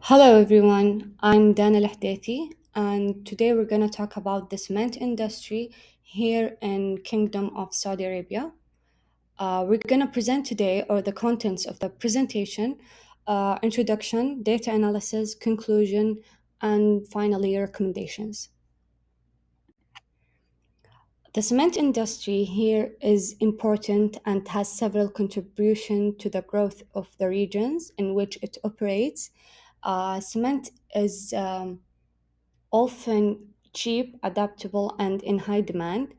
Hello everyone, I'm Dana Lahdati, and today we're going to talk about the cement industry here in Kingdom of Saudi Arabia. We're going to present today or the contents of the presentation, introduction, data analysis, conclusion, and finally recommendations. The cement industry here is important and has several contributions to the growth of the regions in which it operates. Cement is often cheap, adaptable, and in high demand.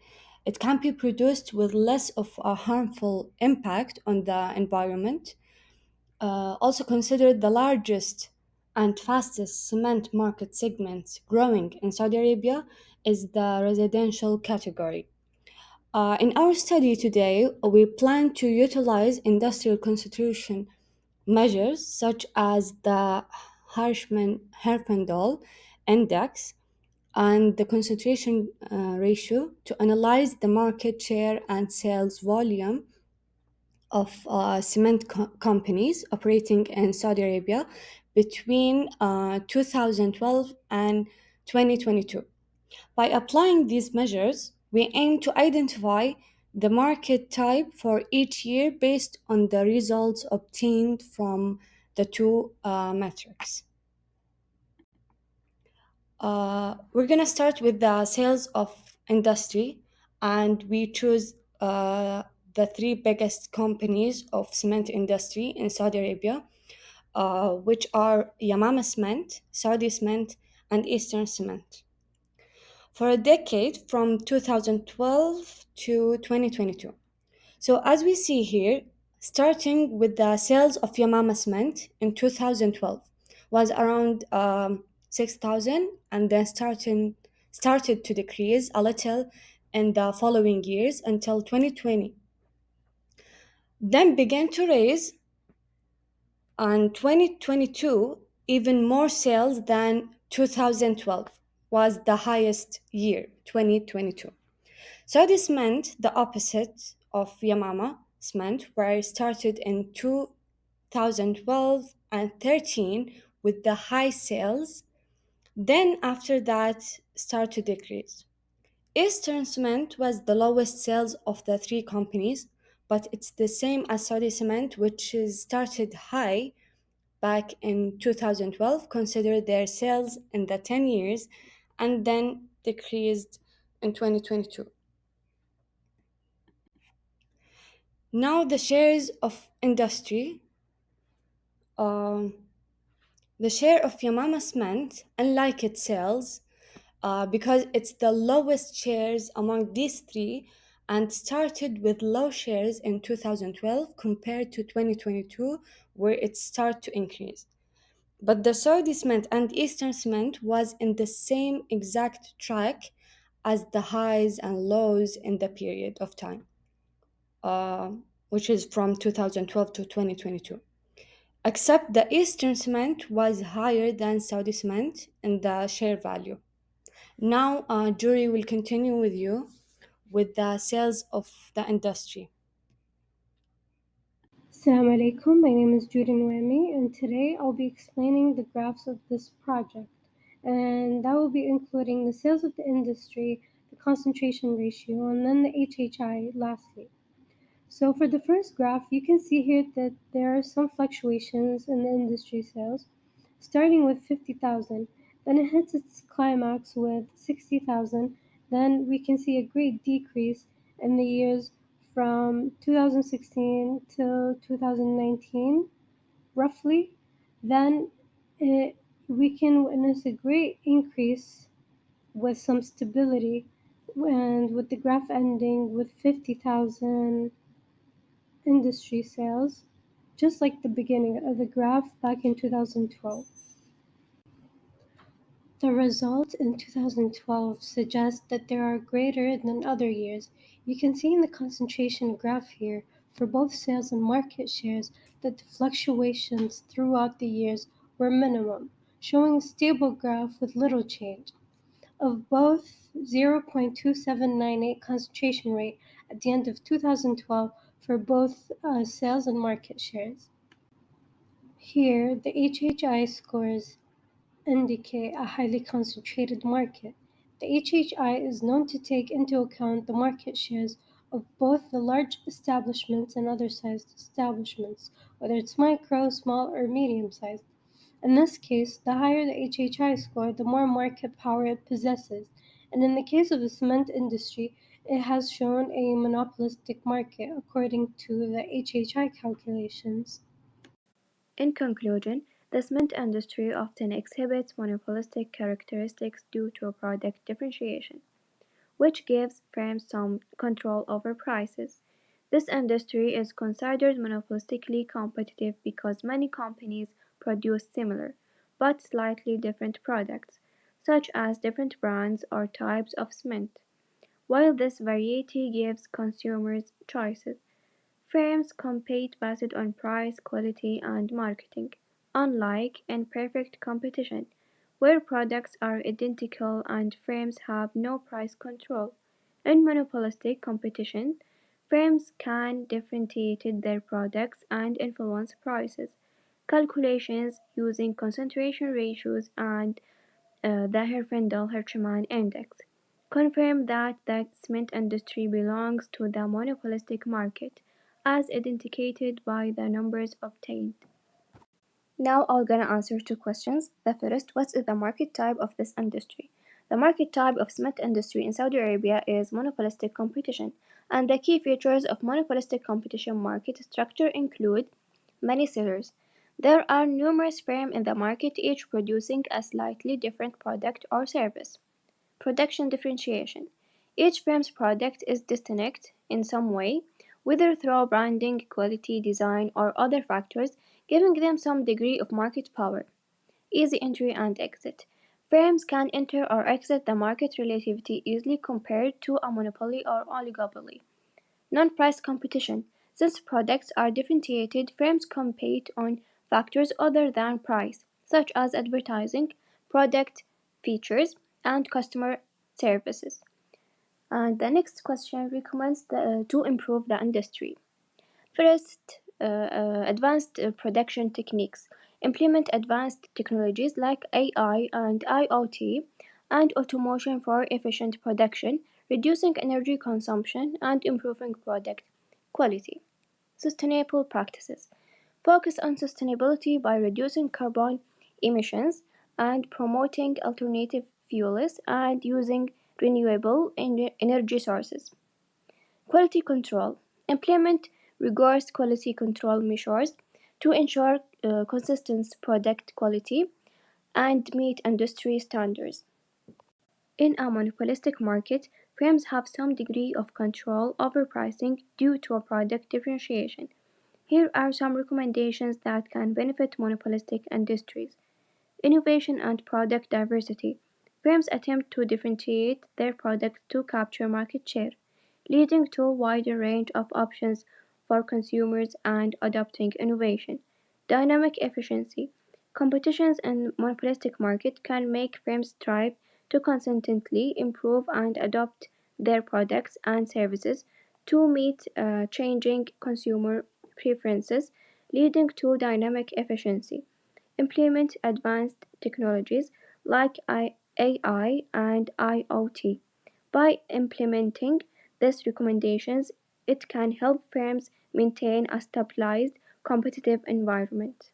It can be produced with less of a harmful impact on the environment. Also considered the largest and fastest cement market segment growing in Saudi Arabia is the residential category. In our study today, we plan to utilize industrial concentration measures such as the Harshman-Herfindahl index and the concentration ratio to analyze the market share and sales volume of cement companies operating in Saudi Arabia between 2012 and 2022. By applying these measures, we aim to identify the market type for each year based on the results obtained from the two metrics. We're gonna start with the sales of industry, and we choose the three biggest companies of cement industry in Saudi Arabia, which are Yamama Cement, Saudi Cement, and Eastern Cement. For a decade from 2012 to 2022. So as we see here, starting with the sales of Yamama Cement in 2012 was around 6,000 and then started to decrease a little in the following years until 2020. Then began to raise on 2022 even more sales than 2012 was the highest year 2022. Saudi Cement, the opposite of Yamama Cement, where it started in 2012 and 13 with the high sales, then after that start to decrease. Eastern Cement was the lowest sales of the three companies, but it's the same as Saudi Cement, which is started high back in 2012, consider their sales in the 10 years, and then decreased in 2022. Now the shares of industry, um, the share of Yamama Cement, unlike its sales, because it's the lowest shares among these three and started with low shares in 2012 compared to 2022 where it started to increase. But the Saudi Cement and Eastern Cement was in the same exact track as the highs and lows in the period of time, uh, which is from 2012 to 2022. Except the Eastern Cement was higher than Saudi Cement in the share value. Now, Jury will continue with you with the sales of the industry. Assalamu alaikum, my name is Judy Nwemi, and today I'll be explaining the graphs of this project. And that will be including the sales of the industry, the concentration ratio, and then the HHI lastly. So for the first graph, you can see here that there are some fluctuations in the industry sales, starting with 50,000. Then it hits its climax with 60,000. Then we can see a great decrease in the years from 2016 to 2019, roughly. Then we can witness a great increase with some stability, and with the graph ending with 50,000 industry sales, just like the beginning of the graph back in 2012. The results in 2012 suggest that they are greater than other years. You can see in the concentration graph here for both sales and market shares that the fluctuations throughout the years were minimum, showing a stable graph with little change. Of both 0.2798 concentration rate at the end of 2012 for both sales and market shares. Here, the HHI scores indicate a highly concentrated market. The HHI is known to take into account the market shares of both the large establishments and other sized establishments, whether it's micro, small, or medium sized. In this case, the higher the HHI score, the more market power it possesses, and in the case of the cement industry, it has shown a monopolistic market according to the HHI calculations. In conclusion, the cement industry often exhibits monopolistic characteristics due to product differentiation, which gives firms some control over prices. This industry is considered monopolistically competitive because many companies produce similar, but slightly different products, such as different brands or types of cement. While this variety gives consumers choices, firms compete based on price, quality, and marketing, unlike in perfect competition, where products are identical and firms have no price control. In monopolistic competition, firms can differentiate their products and influence prices. Calculations using concentration ratios and the Herfindahl-Hirschman index confirm that the cement industry belongs to the monopolistic market, as indicated by the numbers obtained. Now I'm gonna answer two questions. The first, what is the market type of this industry? The market type of cement industry in Saudi Arabia is monopolistic competition, and the key features of monopolistic competition market structure include many sellers. There are numerous firms in the market, each producing a slightly different product or service. Production differentiation. Each firm's product is distinct in some way, whether through branding, quality, design, or other factors, giving them some degree of market power. Easy entry and exit. Firms can enter or exit the market relatively easily compared to a monopoly or oligopoly. Non-price competition. Since products are differentiated, firms compete on factors other than price, such as advertising, product features, and customer services. And the next question recommends to improve the industry. First, advanced production techniques. Implement advanced technologies like AI and IoT and automation for efficient production, reducing energy consumption and improving product quality. Sustainable practices. Focus on sustainability by reducing carbon emissions and promoting alternative fuels and using renewable energy sources. Quality control. Implement rigorous quality control measures to ensure consistent product quality and meet industry standards. In a monopolistic market, firms have some degree of control over pricing due to a product differentiation. Here are some recommendations that can benefit monopolistic industries. Innovation and product diversity. Firms attempt to differentiate their products to capture market share, leading to a wider range of options for consumers and adopting innovation. Dynamic efficiency. Competitions in monopolistic market can make firms strive to constantly improve and adopt their products and services to meet changing consumer preferences, leading to dynamic efficiency. Implement advanced technologies like AI and IoT. By implementing these recommendations, it can help firms maintain a stabilized, competitive environment.